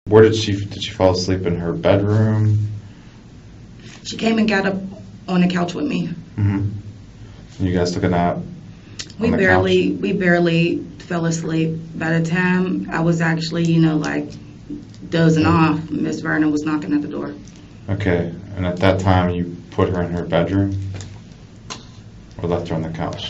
Where did she fall asleep in her bedroom? She came and got up on the couch with me. Mm-hmm. You guys took a nap? We barely fell asleep. By the time I was actually, like dozing off, Miss Vernon was knocking at the door. Okay, and at that time you put her in her bedroom or left her on the couch?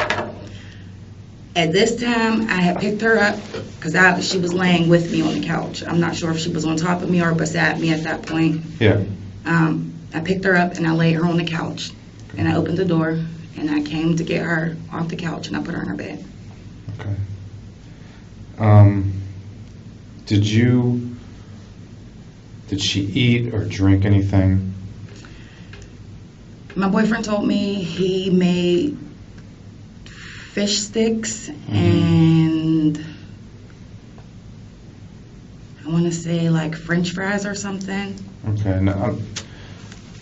At this time, I had picked her up because she was laying with me on the couch. I'm not sure if she was on top of me or beside me at that point. Yeah. I picked her up and I laid her on the couch, and I opened the door and I came to get her off the couch and I put her in her bed. Okay. Did she eat or drink anything? My boyfriend told me he made fish sticks and I want to say like French fries or something. Okay. Now,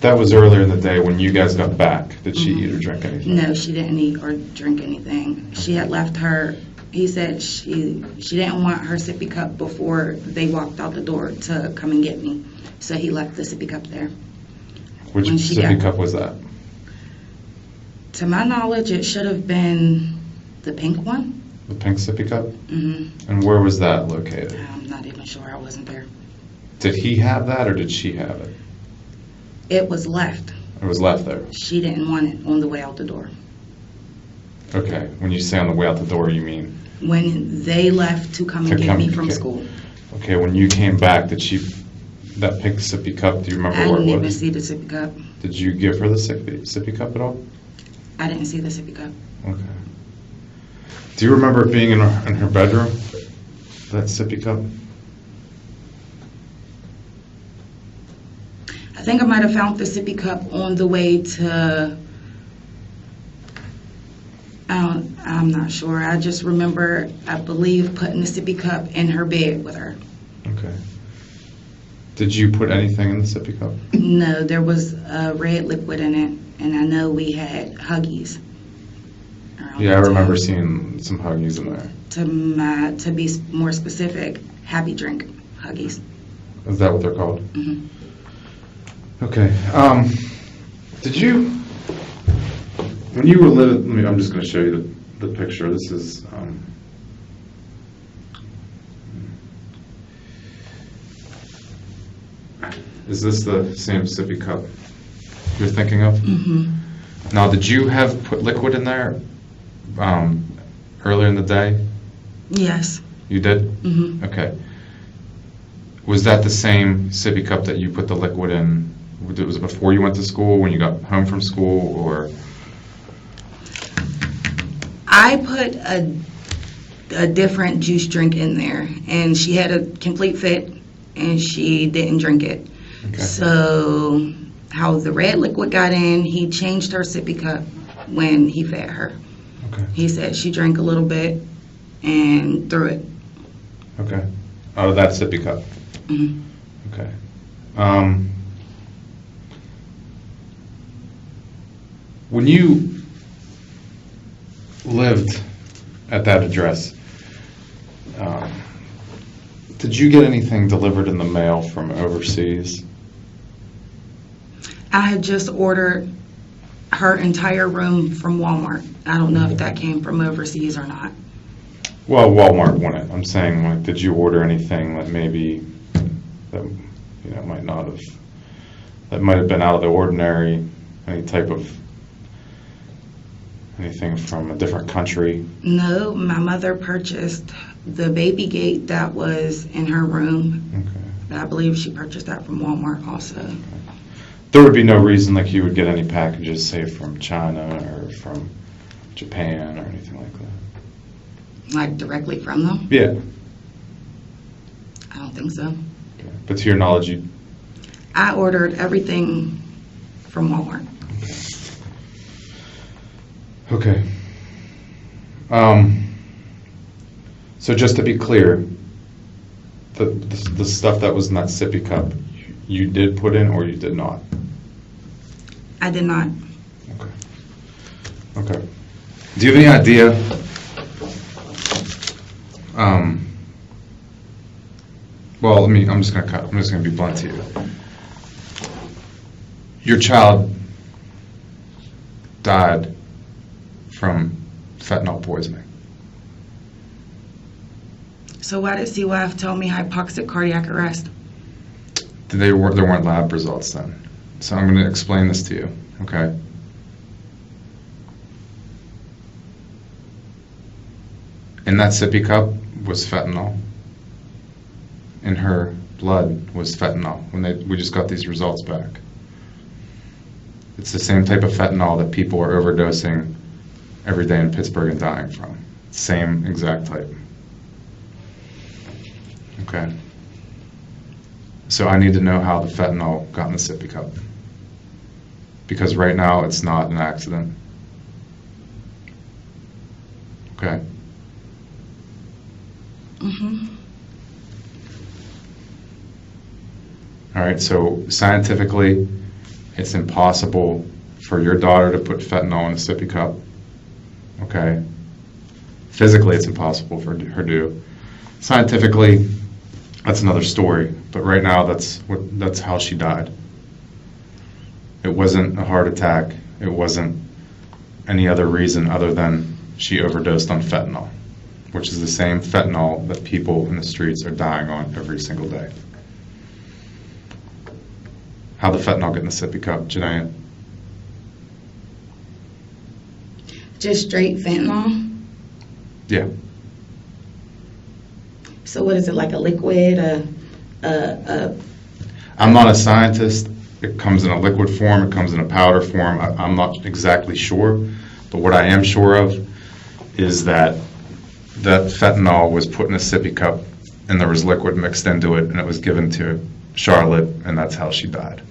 that was earlier in the day when you guys got back. Did she eat or drink anything? No, she didn't eat or drink anything. She had left her. He said she didn't want her sippy cup before they walked out the door to come and get me. So he left the sippy cup there. Which sippy cup was that? To my knowledge, it should have been the pink one. The pink sippy cup? Mm-hmm. And where was that located? I'm not even sure. I wasn't there. Did he have that or did she have it? It was left. It was left there? She didn't want it on the way out the door. Okay. When you say on the way out the door, you mean? When they left to come and get me from school. Okay, when you came back, did she, that pink sippy cup, do you remember I where it was? didn't even see the sippy cup. Did you give her the sippy cup at all? I didn't see the sippy cup. Okay. Do you remember it being in her bedroom, that sippy cup? I think I might have found the sippy cup on the way to, I'm not sure. I just remember, I believe, putting the sippy cup in her bed with her. Okay. Did you put anything in the sippy cup? No, there was a red liquid in it, and I know we had Huggies. Yeah, I remember seeing some Huggies in there. To be more specific, Happy Drink Huggies. Is that what they're called? Mm-hmm. Okay. Did you, when you were living, I'm just going to show you the picture. This is, is this the same sippy cup you're thinking of? Mm-hmm. Now, did you have put liquid in there earlier in the day? Yes. You did? Mm-hmm. Okay. Was that the same sippy cup that you put the liquid in? Was it before you went to school, when you got home from school, or? I put a different juice drink in there, and she had a complete fit, and she didn't drink it. Okay. So how the red liquid got in, he changed her sippy cup when he fed her. Okay. He said she drank a little bit and threw it. Okay. Out of that sippy cup? Mm-hmm. Okay. When you lived at that address, did you get anything delivered in the mail from overseas? I had just ordered her entire room from Walmart. I don't know if that came from overseas or not. Well, Walmart won it. I'm saying, like, did you order anything that maybe that might not have, that might have been out of the ordinary? Any type of anything from a different country? No, my mother purchased the baby gate that was in her room. Okay. I believe she purchased that from Walmart also. Okay. There would be no reason like you would get any packages, say, from China or from Japan or anything like that? Like directly from them? Yeah. I don't think so. Okay. But to your knowledge, I ordered everything from Walmart. Okay. So just to be clear, the stuff that was in that sippy cup, you did put in or you did not? I did not. Okay. Okay. Do you have any idea Well, I'm just gonna be blunt to you. Your child died from fentanyl poisoning. So why did CYF tell me hypoxic cardiac arrest? There weren't lab results then. So I'm going to explain this to you, okay? In that sippy cup was fentanyl. In her blood was fentanyl. We just got these results back. It's the same type of fentanyl that people are overdosing every day in Pittsburgh and dying from. Same exact type. Okay. So I need to know how the fentanyl got in the sippy cup. Because right now it's not an accident. Okay. All right, so scientifically, it's impossible for your daughter to put fentanyl in a sippy cup. Okay. Physically, it's impossible for her to do. Scientifically, that's another story. But right now, that's how she died. It wasn't a heart attack. It wasn't any other reason other than she overdosed on fentanyl, which is the same fentanyl that people in the streets are dying on every single day. How the fentanyl get in the sippy cup, Jhenea? Just straight fentanyl? Yeah. So what is it, like a liquid, I'm not a scientist. It comes in a liquid form. It comes in a powder form. I'm not exactly sure. But what I am sure of is that fentanyl was put in a sippy cup and there was liquid mixed into it and it was given to Charlotte and that's how she died.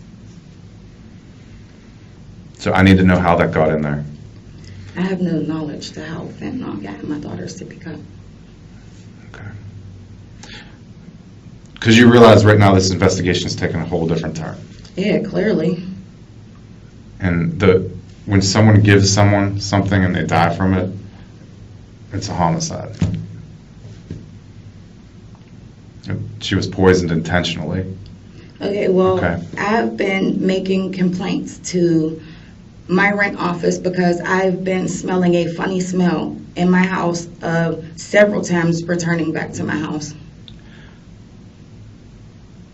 So I need to know how that got in there. I have no knowledge to how fentanyl got in my daughter's sippy cup. Okay. Because you realize right now this investigation is taking a whole different turn. Yeah, clearly. And when someone gives someone something and they die from it, it's a homicide. She was poisoned intentionally. Okay, well, Okay. I've been making complaints to my rent office because I've been smelling a funny smell in my house several times returning back to my house.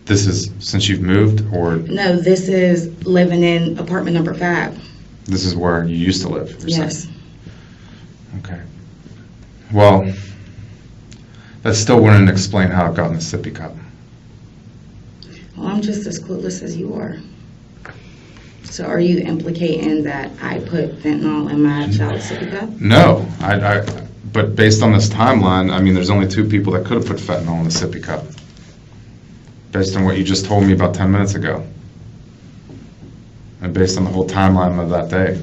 This is since you've moved, or No, this is living in apartment number 5. this is where you used to live? You're Yes. saying? Okay. Well, that still wouldn't explain how it got in the sippy cup. Well, I'm just as clueless as you are. So are you implicating that I put fentanyl in my child's sippy cup? No, but based on this timeline, I mean, there's only 2 people that could have put fentanyl in the sippy cup. Based on what you just told me about 10 minutes ago. And based on the whole timeline of that day.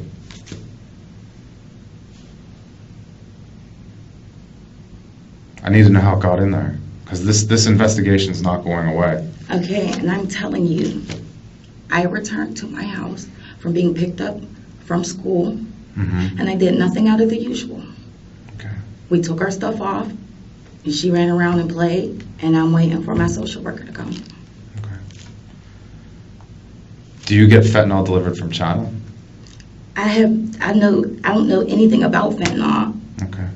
I need to know how it got in there. Because this investigation is not going away. Okay, and I'm telling you, I returned to my house from being picked up from school, and I did nothing out of the usual. Okay. We took our stuff off, and she ran around and played, and I'm waiting for my social worker to come. Okay. Do you get fentanyl delivered from China? I don't know anything about fentanyl. Okay.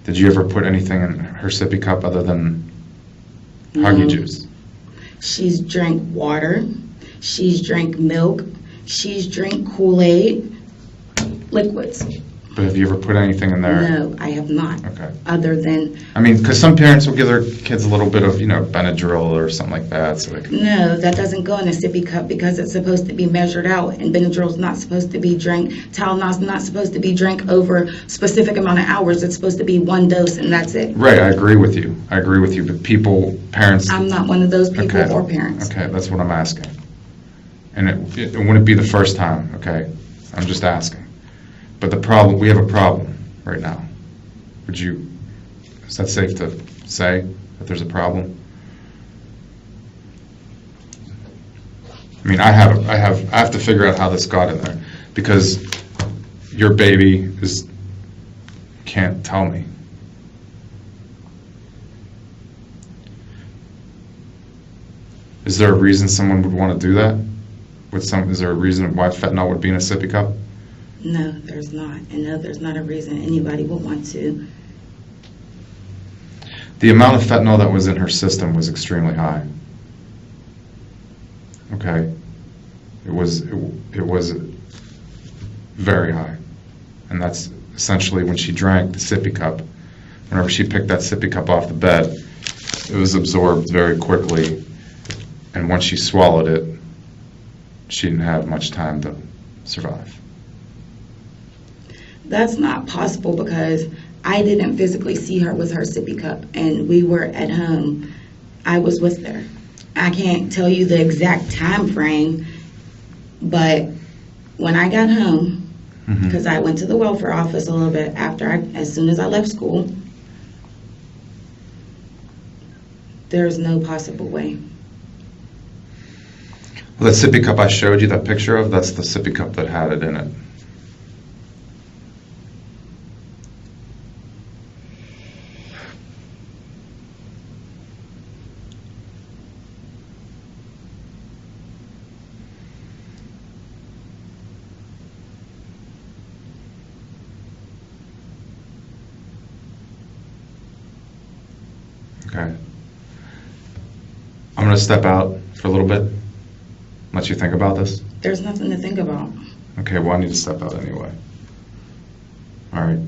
Did you ever put anything in her sippy cup other than Huggy juice? She's drank water. She's drank milk. She's drank Kool-Aid, liquids. But have you ever put anything in there? No, I have not. Okay. Other than, I mean, because some parents will give their kids a little bit of, Benadryl or something like that, so they can... no, that doesn't go in a sippy cup because it's supposed to be measured out, and Benadryl's not supposed to be drank. Tylenol's not supposed to be drank over a specific amount of hours. It's supposed to be 1 dose, and that's it. Right, I agree with you. But parents... I'm not one of those people Okay. or parents. Okay, that's what I'm asking. And it wouldn't be the first time, okay? I'm just asking. But we have a problem right now. Is that safe to say that there's a problem? I mean, I have to figure out how this got in there because your baby can't tell me. Is there a reason someone would want to do that? Is there a reason why fentanyl would be in a sippy cup? No, there's not. And no, there's not a reason anybody would want to. The amount of fentanyl that was in her system was extremely high. Okay? It was very high. And that's essentially when she drank the sippy cup, whenever she picked that sippy cup off the bed, it was absorbed very quickly. And once she swallowed it, she didn't have much time to survive. That's not possible because I didn't physically see her with her sippy cup, and we were at home. I was with her. I can't tell you the exact time frame, but when I got home, because I went to the welfare office a little bit as soon as I left school, there's no possible way. Well, that sippy cup I showed you that picture of, that's the sippy cup that had it in it. Okay. I'm going to step out for a little bit. Let you think about this. There's nothing to think about. Okay, well, I need to step out anyway. All right.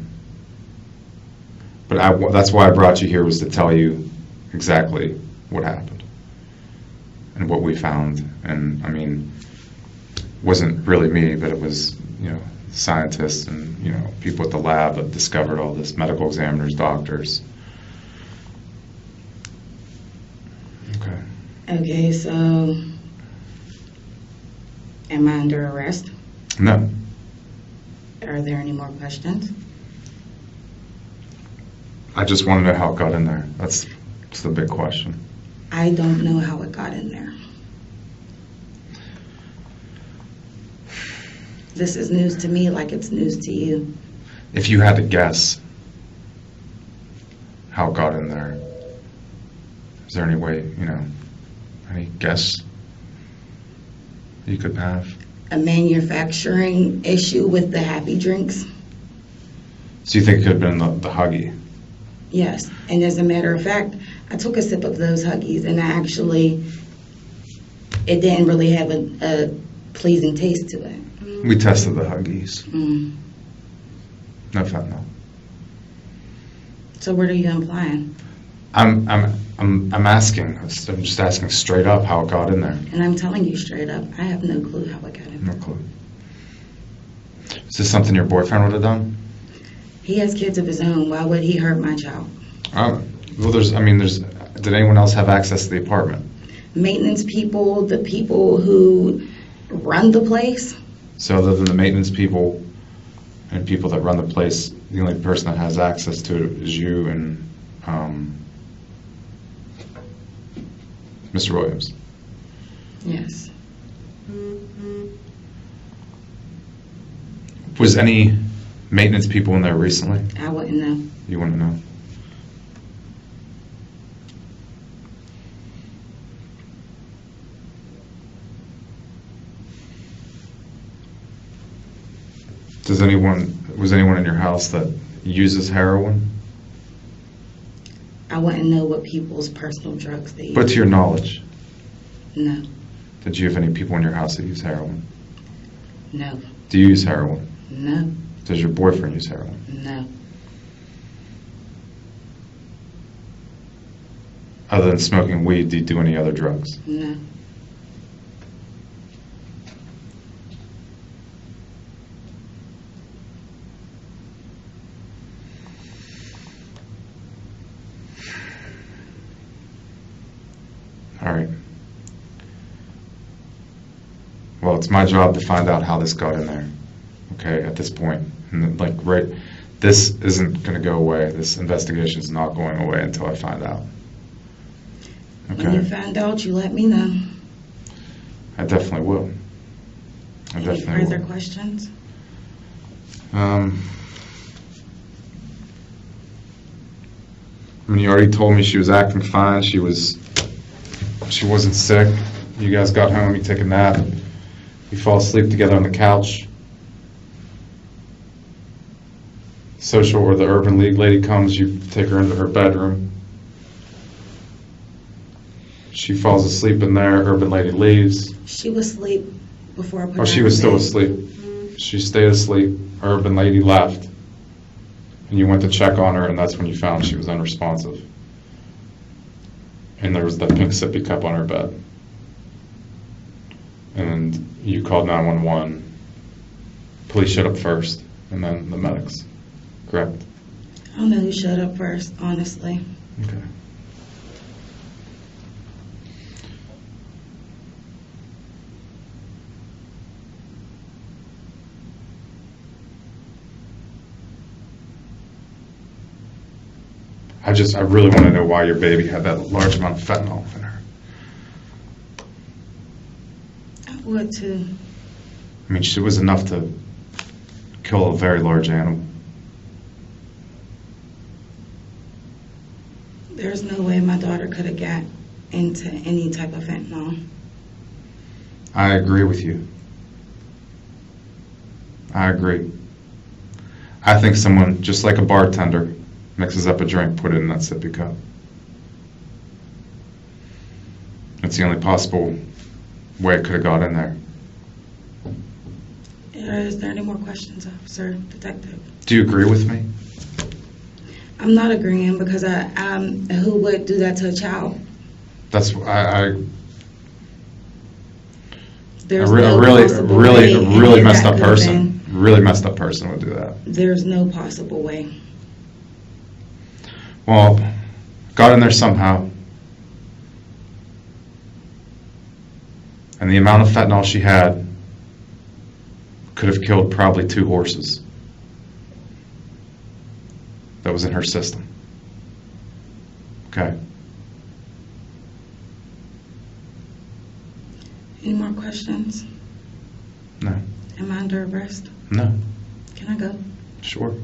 But that's why I brought you here, was to tell you exactly what happened and what we found. And, I mean, it wasn't really me, but it was, scientists and, people at the lab that discovered all this, medical examiners, doctors. Okay. Okay, so am I under arrest? No. Are there any more questions? I just want to know how it got in there. That's the big question. I don't know how it got in there. This is news to me like it's news to you. If you had to guess how it got in there, is there any way, any guess you could have? A manufacturing issue with the happy drinks? So you think it could have been the Huggy? Yes, and as a matter of fact, I took a sip of those Huggies and it didn't really have a pleasing taste to it. We tested the Huggies. Mm. No fentanyl. So what are you implying? I'm asking. I'm just asking straight up how it got in there. And I'm telling you straight up, I have no clue how it got in there. No clue. Is this something your boyfriend would have done? He has kids of his own. Why would he hurt my child? Well, did anyone else have access to the apartment? Maintenance people, the people who run the place. So other than the maintenance people and people that run the place, the only person that has access to it is you and Mr. Williams. Yes. Was any maintenance people in there recently? I wouldn't know. You wouldn't know? Was anyone in your house that uses heroin? I wouldn't know what people's personal drugs they use. But to your knowledge, No. did you have any people in your house that use heroin? No. Do you use heroin? No. Does your boyfriend use heroin? No. Other than smoking weed, do you do any other drugs? No. All right. Well, it's my job to find out how this got in there. Okay, at this point. And this isn't going to go away. This investigation is not going away until I find out. Okay. When you find out, you let me know. I definitely will. Any further questions? You already told me she was acting fine. She was She wasn't sick. You guys got home, you take a nap, you fall asleep together on the couch. Social or the Urban League lady comes, you take her into her bedroom. She falls asleep in there, Urban Lady leaves. She was asleep before I put her Oh, she in was still bed. asleep. She stayed asleep, Urban Lady left. And you went to check on her, and that's when you found she was unresponsive. And there was that pink sippy cup on her bed. And you called 911. Police showed up first, and then the medics. Correct? I don't know who showed up first, honestly. Okay. I really want to know why your baby had that large amount of fentanyl in her. I would too. I mean, she was enough to kill a very large animal. There's no way my daughter could have got into any type of fentanyl. I agree with you. I agree. I think someone, just like a bartender, mixes up a drink, put it in that sippy cup. It's the only possible way it could have got in there. Is there any more questions, officer, detective? Do you agree with me? I'm not agreeing because who would do that to a child? That's I There's a no possible way any really of messed that up could have person. Really messed up person would do that. There's no possible way. Well, got in there somehow. And the amount of fentanyl she had could have killed probably 2 horses that was in her system. Okay. Any more questions? No. Am I under arrest? No. Can I go? Sure.